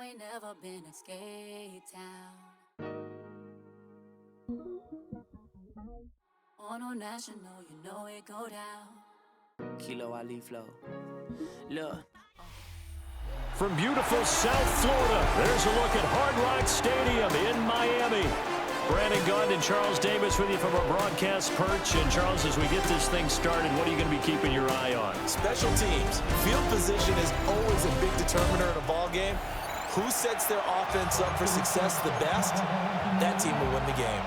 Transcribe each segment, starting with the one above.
ain't never been a skate town. On a national, you know it go down. Kilo Ali flow. Look. From beautiful South Florida, there's a look at Hard Rock Stadium in Miami. Brandon Gund and Charles Davis with you from our broadcast perch. And Charles, as we get this thing started, what are you going to be keeping your eye on? Special teams. Field position is always a big determiner in a ball game. Who sets their offense up for success the best, that team will win the game.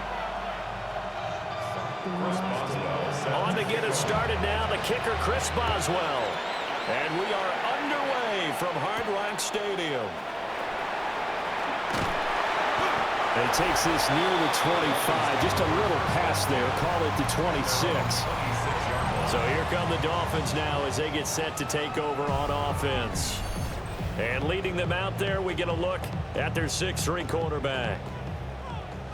On to get it started now, the kicker, Chris Boswell. And we are underway from Hard Rock Stadium. And he takes this near the 25. Just a little pass there. Call it the 26. So here come the Dolphins now as they get set to take over on offense. And leading them out there, we get a look at their 6'3" quarterback.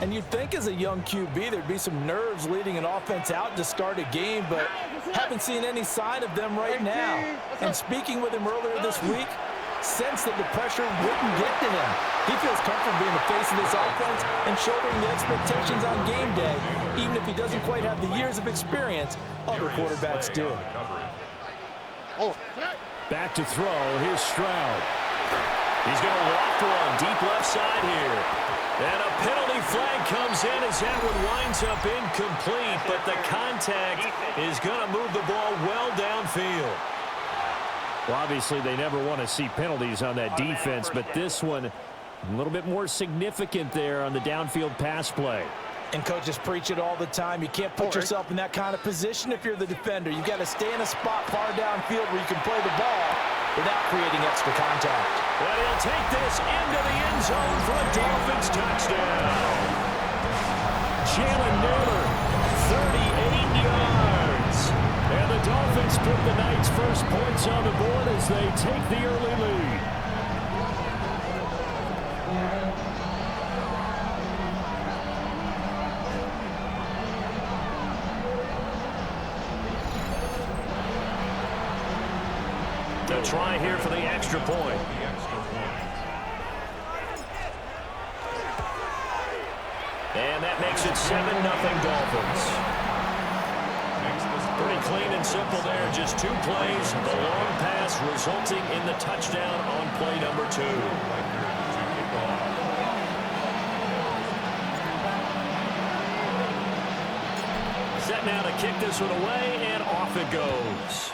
And you'd think as a young QB there'd be some nerves leading an offense out to start a game, but haven't seen any sign of them right now. And speaking with him earlier this week, sensed that the pressure wouldn't get to him. He feels comfortable being the face of this offense and shouldering the expectations on game day, even if he doesn't quite have the years of experience other quarterbacks do. Back to throw. Here's Stroud. He's going to walk one deep left side here. And a penalty flag comes in as that one winds up incomplete, but the contact is going to move the ball well downfield. Well, obviously, they never want to see penalties on that defense, but this one a little bit more significant there on the downfield pass play. And coaches preach it all the time. You can't put yourself in that kind of position if you're the defender. You've got to stay in a spot far downfield where you can play the ball without creating extra contact. But he'll take this into the end zone for a Dolphins touchdown. Jalen Naylor, 38 yards. And the Dolphins put the night's first points on the board as they take the early lead. They'll try here for the extra point. And that makes it 7-0 Dolphins. Pretty clean and simple there. Just 2 plays. The long pass resulting in the touchdown on play number 2. Set now to kick this one away, and off it goes.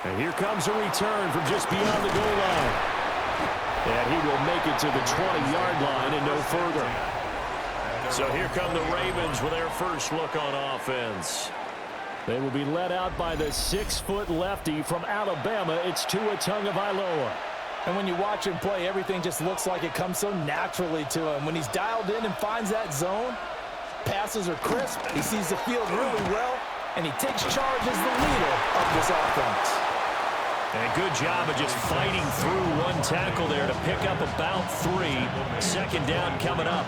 And here comes a return from just beyond the goal line. And he will make it to the 20-yard line and no further. So here come the Ravens with their first look on offense. They will be led out by the 6-foot lefty from Alabama. It's Tua Tagovailoa. And when you watch him play, everything just looks like it comes so naturally to him. When he's dialed in and finds that zone, passes are crisp, he sees the field really well, and he takes charge as the leader of this offense. And a good job of just fighting through one tackle there to pick up about 3. Second down coming up.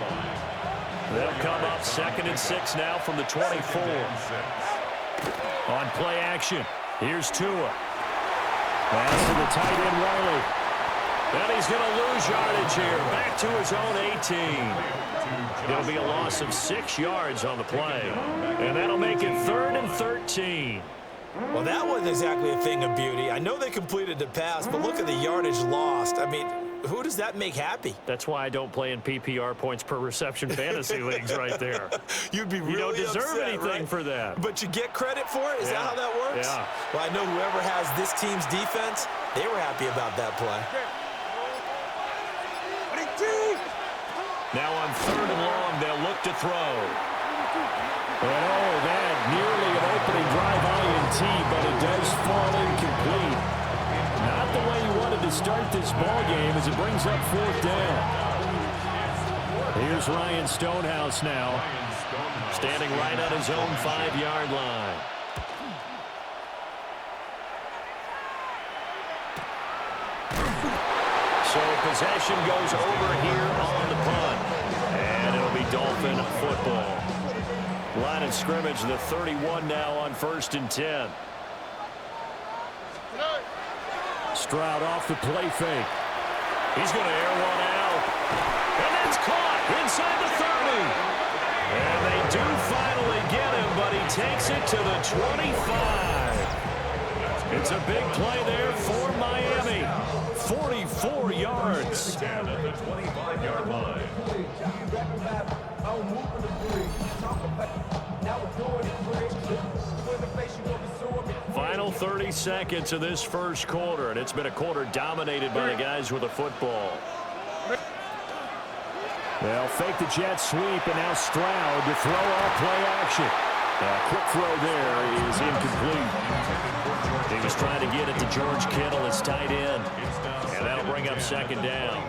They'll come up 2nd and 6 now from the 24. On play action, here's Tua. Pass to the tight end, Riley. And he's going to lose yardage here. Back to his own 18. It'll be a loss of 6 yards on the play. And that'll make it 3rd and 13. Well, that wasn't exactly a thing of beauty. I know they completed the pass, but look at the yardage lost. I mean, who does that make happy? That's why I don't play in PPR points per reception fantasy leagues right there. You'd be really You don't deserve upset, anything right? for that. But you get credit for it? Is that how that works? Yeah. Well, I know whoever has this team's defense, they were happy about that play. Now on 3rd and long, they'll look to throw. And oh, that nearly an opening drive INT, but it does fall incomplete. Not the way you wanted to start this ball game as it brings up 4th down. Here's Ryan Stonehouse now, standing right on his own 5-yard line. So possession goes over here on the punt. And it'll be Dolphin football. Line of scrimmage, the 31 now on 1st and 10. Stroud off the play fake. He's going to air one out. And that's caught inside the 30. And they do finally get him, but he takes it to the 25. It's a big play there for Miami. 44 yards. At the 25-yard line. Final 30 seconds of this first quarter, and it's been a quarter dominated by the guys with the football. They'll fake the jet sweep, and now Stroud to throw off play action. Quick throw there is incomplete. He was trying to get it to George Kittle, his tight end, and that'll bring up second down.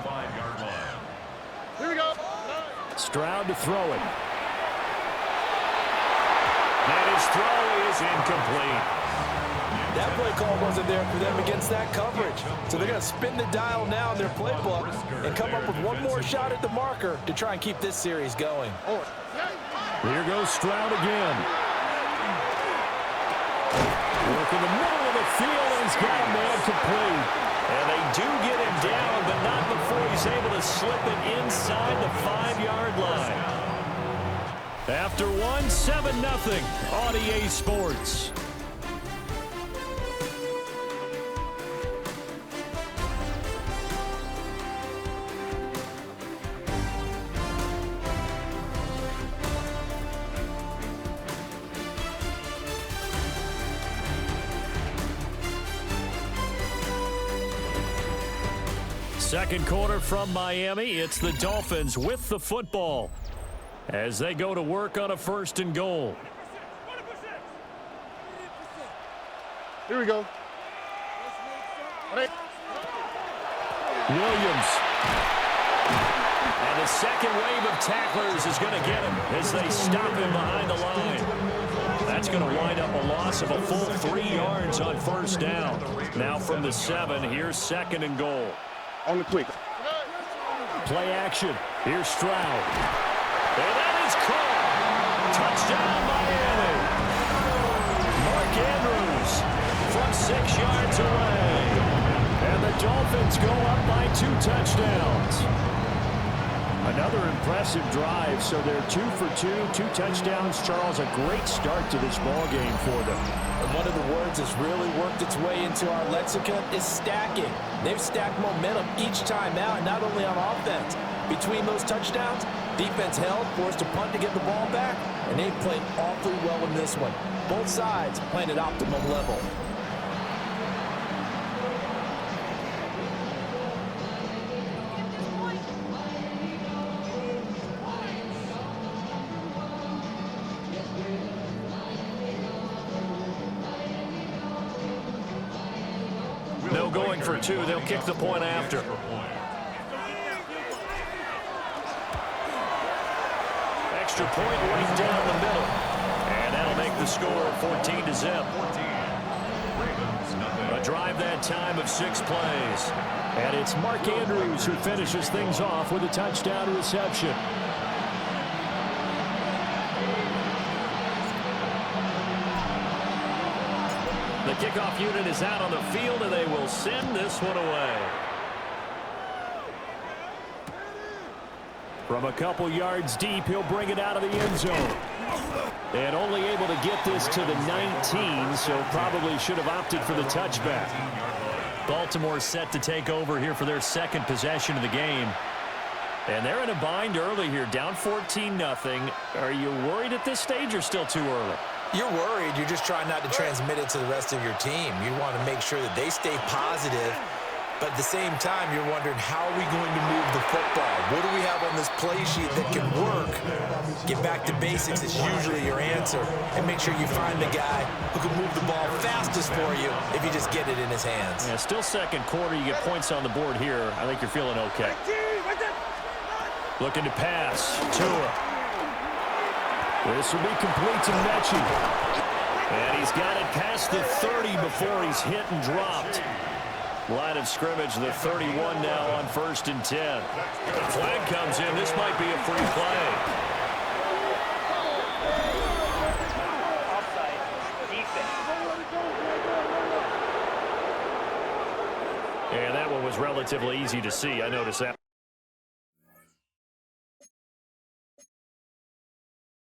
Here we go. Stroud to throw it. And his throw is incomplete. That play call wasn't there for them against that coverage. So they're going to spin the dial now in their playbook and come up with one more shot at the marker to try and keep this series going. Here goes Stroud again. Work in the middle of the field, and he's got a man complete. And they do get him down, but not before he's able to slip it inside the 5-yard line. After 7-0 on EA Sports. Second quarter from Miami. It's the Dolphins with the football as they go to work on a 1st and goal. Here we go. Williams. And the second wave of tacklers is going to get him as they stop him behind the line. That's going to wind up a loss of a full 3 yards on 1st down. Now from the 7, here's 2nd and goal. On the quick. Play action. Here's Stroud. And that is caught. Touchdown, Miami. Mark Andrews from 6 yards away. And the Dolphins go up by 2 touchdowns. Another impressive drive, so they're 2 for 2 touchdowns. Charles, a great start to this ball game for them. And one of the words that's really worked its way into our lexicon is stacking. They've stacked momentum each time out, not only on offense. Between those touchdowns, defense held, forced to punt to get the ball back, and they played awfully well in this one. Both sides playing at optimum level. No going for 2. They'll kick the point after. Extra point right down the middle. And that'll make the score 14-0. A drive that time of 6 plays. And it's Mark Andrews who finishes things off with a touchdown reception. The kickoff unit is out on the field, and they will send this one away. From a couple yards deep, he'll bring it out of the end zone. And only able to get this to the 19, so probably should have opted for the touchback. Baltimore set to take over here for their 2nd possession of the game. And they're in a bind early here, down 14-0. Are you worried at this stage or still too early? You're worried. You're just trying not to transmit it to the rest of your team. You want to make sure that they stay positive, but at the same time, you're wondering, how are we going to move the football? What do we have on this play sheet that can work? Get back to basics is usually your answer, and make sure you find the guy who can move the ball fastest for you if you just get it in his hands. Yeah, still second quarter. You get points on the board here. I think you're feeling okay. Looking to pass. Tua. This will be complete to Mechie. And he's got it past the 30 before he's hit and dropped. Line of scrimmage, the 31 now on 1st and 10. The flag comes in. This might be a free play. was relatively easy to see. I noticed that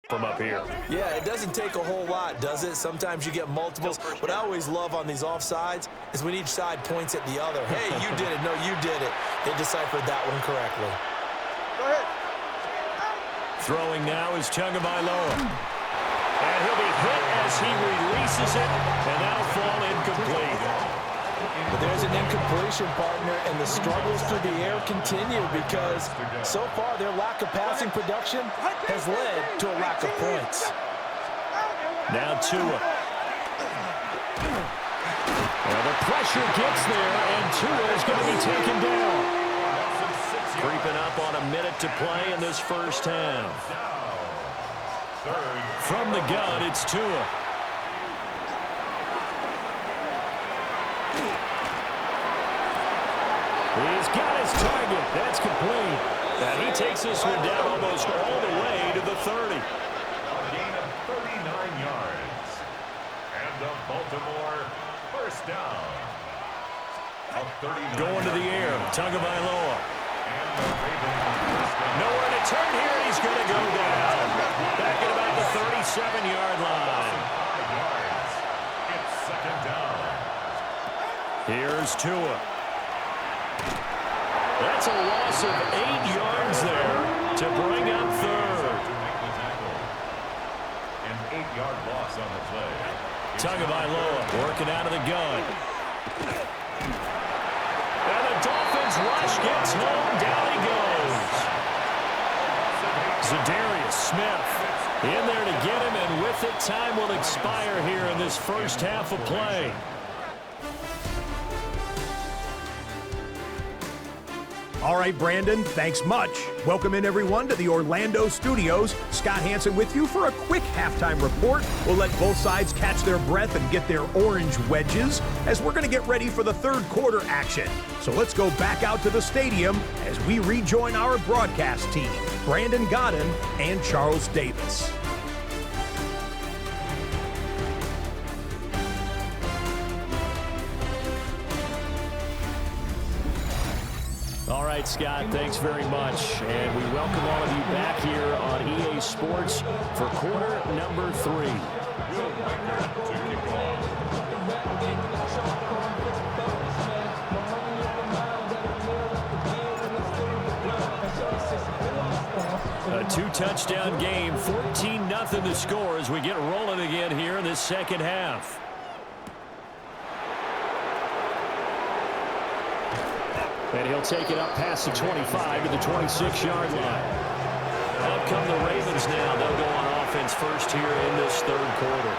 from up here. Yeah, it doesn't take a whole lot, does it? Sometimes you get multiples. What I always love on these offsides is when each side points at the other. Hey, you did it. No, you did it. They deciphered that one correctly. Go ahead. Throwing now is Tagovailoa. And he'll be hit as he releases it, and that'll fall incomplete. But there's an incompletion, partner, and the struggles through the air continue because so far their lack of passing production has led to a lack of points. Now Tua. Well, the pressure gets there, and Tua is going to be taken down. Creeping up on a minute to play in this first half. From the gun, it's Tua. He's got his target. That's complete. And he takes this one down almost all the way to the 30. A gain of 39 yards. And the Baltimore first down. Going to the air, Tagovailoa. Nowhere to turn here, and he's going to go down. Back at about the 37-yard line. It's second down. Here's Tua. That's a loss of 8 yards there to bring up third. An 8-yard loss on the play. Tagovailoa working out of the gun. And the Dolphins rush gets home. Down he goes. Zadarius Smith in there to get him, and with it, time will expire here in this first half of play. All right, Brandon, thanks much. Welcome in, everyone, to the Orlando studios. Scott Hansen with you for a quick halftime report. We'll let both sides catch their breath and get their orange wedges as we're going to get ready for the third quarter action. So let's go back out to the stadium as we rejoin our broadcast team, Brandon Godden and Charles Davis. All right, Scott, thanks very much. And we welcome all of you back here on EA Sports for quarter number 3. A 2-touchdown game, 14-0 the score as we get rolling again here in this second half. And he'll take it up past the 25 to the 26-yard line. Up come the Ravens now. They'll go on offense first here in this third quarter.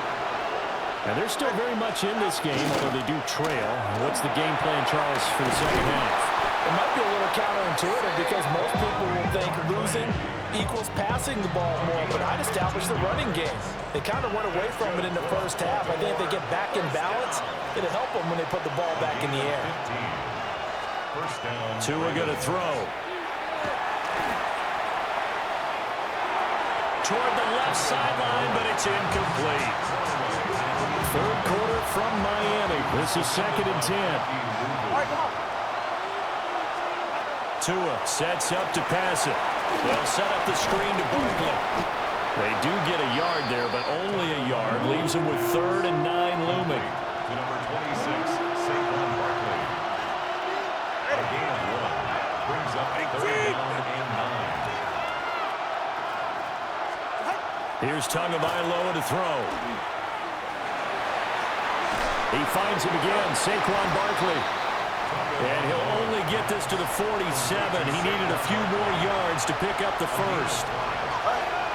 And they're still very much in this game, although they do trail. What's the game plan, Charles, for the second half? It might be a little counterintuitive because most people will think losing equals passing the ball more, but I'd establish the running game. They kind of went away from it in the first half. I think if they get back in balance, it'll help them when they put the ball back in the air. Tua going to throw. Toward the left sideline, but it's incomplete. Third quarter from Miami. This is 2nd and 10. Tua sets up to pass it. They'll set up the screen to Barkley. They do get a yard there, but only a yard. Leaves them with 3rd and 9 looming. To number 26, Barkley. A gain of 1 brings up 3rd down and 9. Here's Tagovailoa to throw. He finds him again, Saquon Barkley. And he'll only get this to the 47. He needed a few more yards to pick up the first.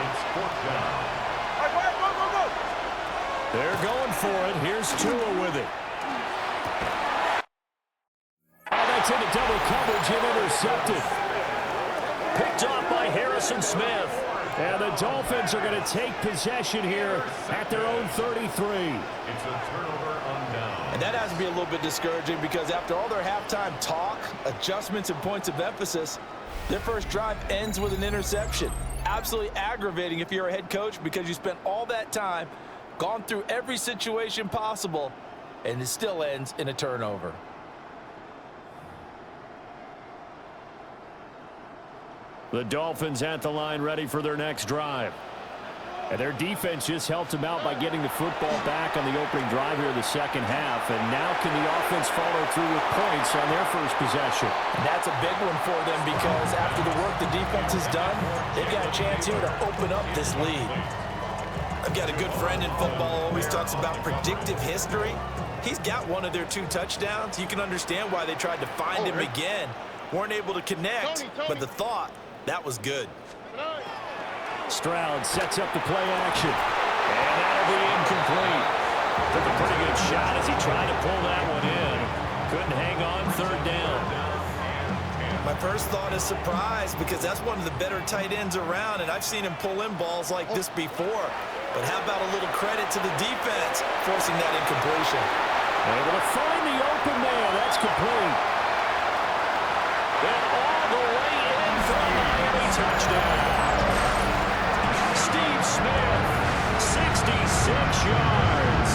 It's 4th down. They're going for it. Here's Tua with it. Oh, that's into double coverage and intercepted. Picked off by Harrison Smith. And the Dolphins are going to take possession here at their own 33. It's a turnover on down. And that has to be a little bit discouraging because after all their halftime talk, adjustments, and points of emphasis, their first drive ends with an interception. Absolutely aggravating if you're a head coach because you spent all that time, gone through every situation possible, and it still ends in a turnover. The Dolphins at the line ready for their next drive. And their defense just helped them out by getting the football back on the opening drive here in the second half. And now can the offense follow through with points on their first possession? And that's a big one for them because after the work the defense has done, they've got a chance here to open up this lead. I've got a good friend in football, always talks about predictive history. He's got one of their 2 touchdowns. You can understand why they tried to find him again. Weren't able to connect, but the thought, that was good. Stroud sets up the play action. And that'll be incomplete. Took a pretty good shot as he tried to pull that one in. Couldn't hang on third down. My first thought is surprise because that's one of the better tight ends around, and I've seen him pull in balls like this before. But how about a little credit to the defense forcing that incompletion? Able to find the open man. That's complete. And all the way in for a Miami touchdown. Steve Smith, 66 yards.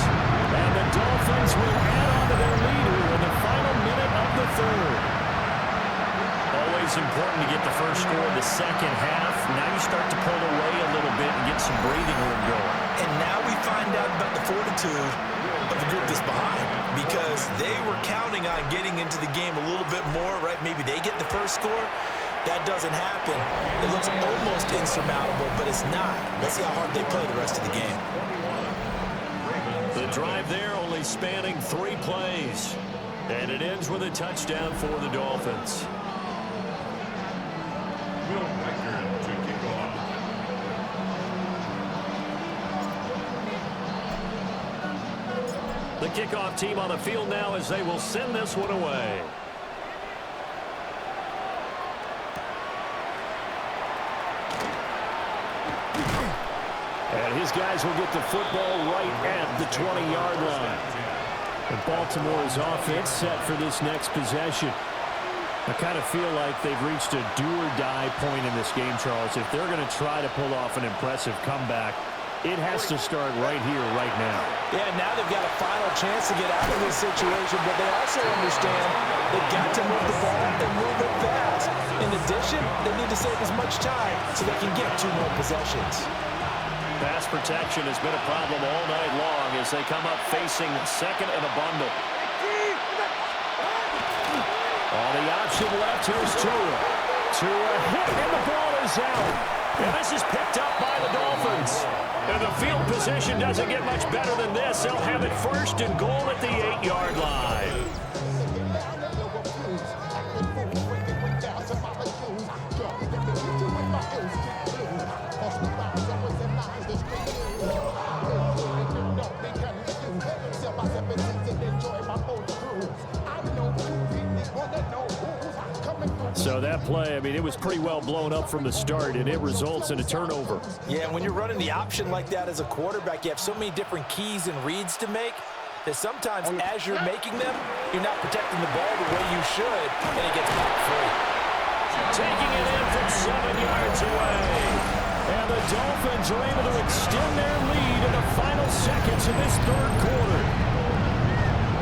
And the Dolphins will add on to their lead in the final minute of the third. Always important to get the first score of the second half. Now you start to pull away a little bit and get some breathing room going. And now we find out about the fortitude of the group that's behind because they were counting on getting into the game a little bit more, right? Maybe they get the first score. That doesn't happen. It looks almost insurmountable, but it's not. Let's see how hard they play the rest of the game. The drive there only spanning 3 plays. And it ends with a touchdown for the Dolphins. The kickoff team on the field now as they will send this one away. And his guys will get the football right at the 20-yard line. And Baltimore's offense set for this next possession. I kind of feel like they've reached a do-or-die point in this game, Charles. If they're going to try to pull off an impressive comeback, it has to start right here, right now. Yeah, now they've got a final chance to get out of this situation, but they also understand they've got to move the ball and move it fast. In addition, they need to save as much time so they can get 2 more possessions. Pass protection has been a problem all night long as they come up facing second and a bundle. On the option left, here's Tua. Tua hit, and the ball is out. And this is picked up by the Dolphins. And the field position doesn't get much better than this. They'll have it first and goal at the 8-yard line. So that play, I mean, it was pretty well blown up from the start, and it results in a turnover. Yeah, when you're running the option like that as a quarterback, you have so many different keys and reads to make that sometimes as you're making them, you're not protecting the ball the way you should, and it gets back free. Taking it in from 7 yards away. And the Dolphins are able to extend their lead in the final seconds of this third quarter.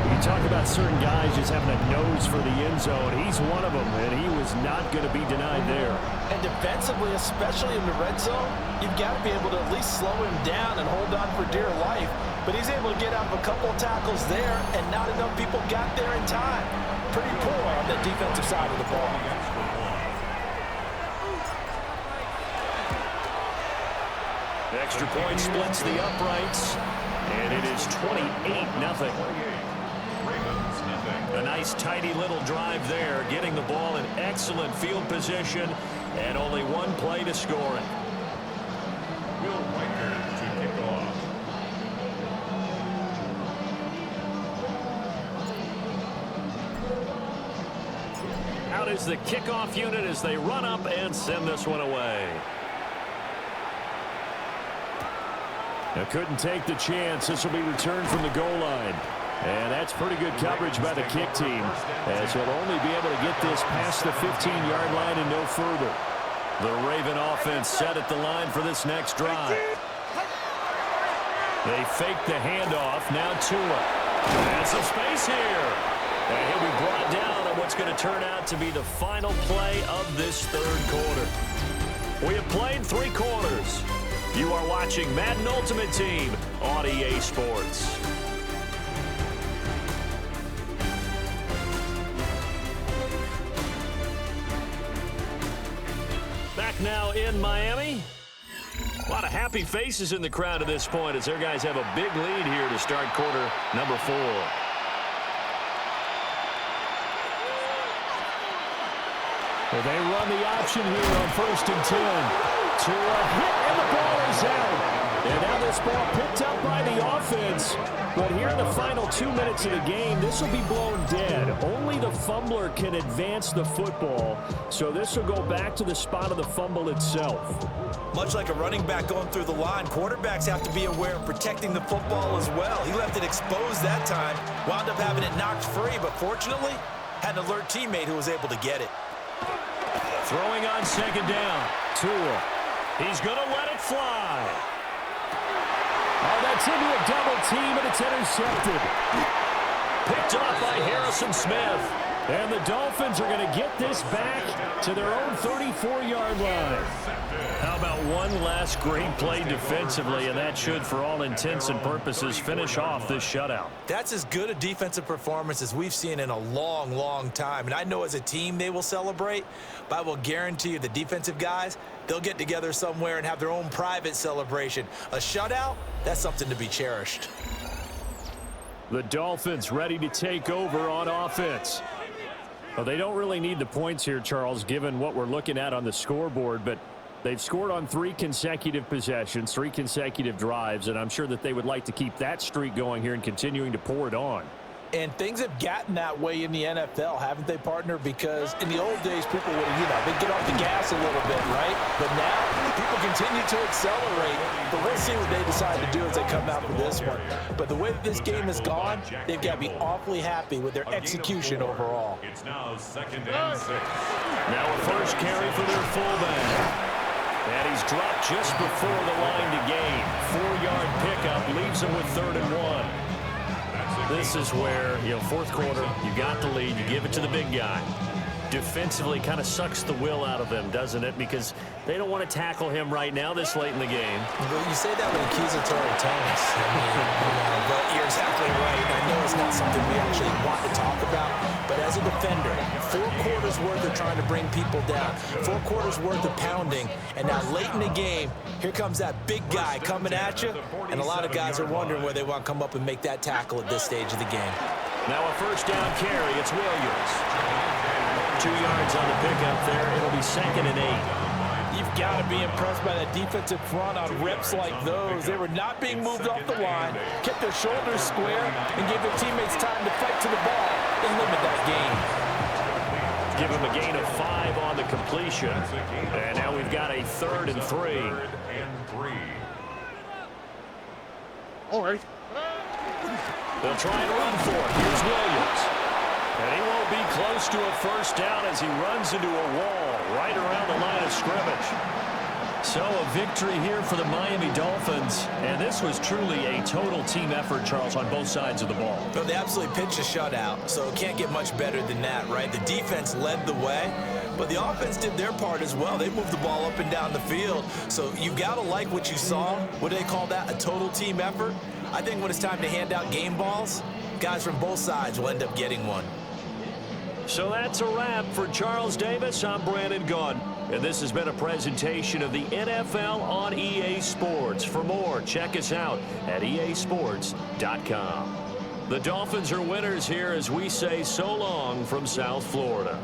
You talk about certain guys just having a nose for the end zone. He's one of them, and he was not going to be denied there. And defensively, especially in the red zone, you've got to be able to at least slow him down and hold on for dear life. But he's able to get out of a couple of tackles there, and not enough people got there in time. Pretty poor on the defensive side of the ball. Extra point splits the uprights, and it is 28-0. A nice, tidy little drive there, getting the ball in excellent field position, and only 1 play to score it. Will Riker to kick off. Out is the kickoff unit as they run up and send this one away. Now couldn't take the chance. This will be returned from the goal line. And that's pretty good coverage by the kick team, as he'll only be able to get this past the 15-yard line and no further. The Raven offense set at the line for this next drive. They fake the handoff. Now Tua. That's a space here. And he'll be brought down on what's going to turn out to be the final play of this third quarter. We have played 3 quarters. You are watching Madden Ultimate Team on EA Sports. Back now in Miami. A lot of happy faces in the crowd at this point as their guys have a big lead here to start quarter number 4. Well, they run the option here on 1st and 10. To a hit, and the ball is out. And now this ball picked up by the offense. But here in the final 2 minutes of the game, this will be blown dead. Only the fumbler can advance the football. So this will go back to the spot of the fumble itself. Much like a running back going through the line, quarterbacks have to be aware of protecting the football as well. He left it exposed that time, wound up having it knocked free, but fortunately, had an alert teammate who was able to get it. Throwing on 2nd down. Tua. He's going to let it fly. Oh, that's into a double team, and it's intercepted. Picked off by Harrison Smith. And the Dolphins are going to get this back to their own 34-yard line. How about one last great play defensively, and that should, for all intents and purposes, finish off this shutout. That's as good a defensive performance as we've seen in a long, long time. And I know as a team they will celebrate, but I will guarantee you the defensive guys, they'll get together somewhere and have their own private celebration. A shutout, that's something to be cherished. The Dolphins ready to take over on offense. Well, they don't really need the points here, Charles, given what we're looking at on the scoreboard, but they've scored on 3 consecutive possessions, 3 consecutive drives, and I'm sure that they would like to keep that streak going here and continuing to pour it on. And things have gotten that way in the NFL, haven't they, partner? Because in the old days, people would, they'd get off the gas a little bit, right? But now, people continue to accelerate. But we'll see what they decide to do as they come out for this one. But the way that this game has gone, they've got to be awfully happy with their execution overall. It's now 2nd and 6. Now a first carry for their fullback. And he's dropped just before the line to gain. 4-yard pickup leaves him with 3rd and 1. This is where, 4th quarter, you got the lead, you give it to the big guy. Defensively kind of sucks the will out of them, doesn't it? Because they don't want to tackle him right now this late in the game. Well, you say that with accusatory tones. But you're exactly right. I know it's not something we actually want to talk about, but as a defender, 4 quarters worth of trying to bring people down, 4 quarters worth of pounding, and now late in the game, here comes that big guy coming at you, and a lot of guys are wondering where they want to come up and make that tackle at this stage of the game. Now a first down carry, it's Williams. 2 yards on the pickup there. It'll be 2nd and 8. You've got to be impressed by that defensive front on reps like those. They were not being moved off the line, kept their shoulders square, and gave their teammates time to fight to the ball and limit that gain. Give him a gain of 5 on the completion. And now we've got a 3rd and 3. All right. They'll try and run for it. Here's Williams. And he won't be close to a first down as he runs into a wall right around the line of scrimmage. So a victory here for the Miami Dolphins. And this was truly a total team effort, Charles, on both sides of the ball. Well, they absolutely pitched a shutout, so it can't get much better than that, right? The defense led the way, but the offense did their part as well. They moved the ball up and down the field. So you've got to like what you saw. What do they call that? A total team effort? I think when it's time to hand out game balls, guys from both sides will end up getting one. So that's a wrap for Charles Davis. I'm Brandon Gunn. And this has been a presentation of the NFL on EA Sports. For more, check us out at easports.com. The Dolphins are winners here as we say so long from South Florida.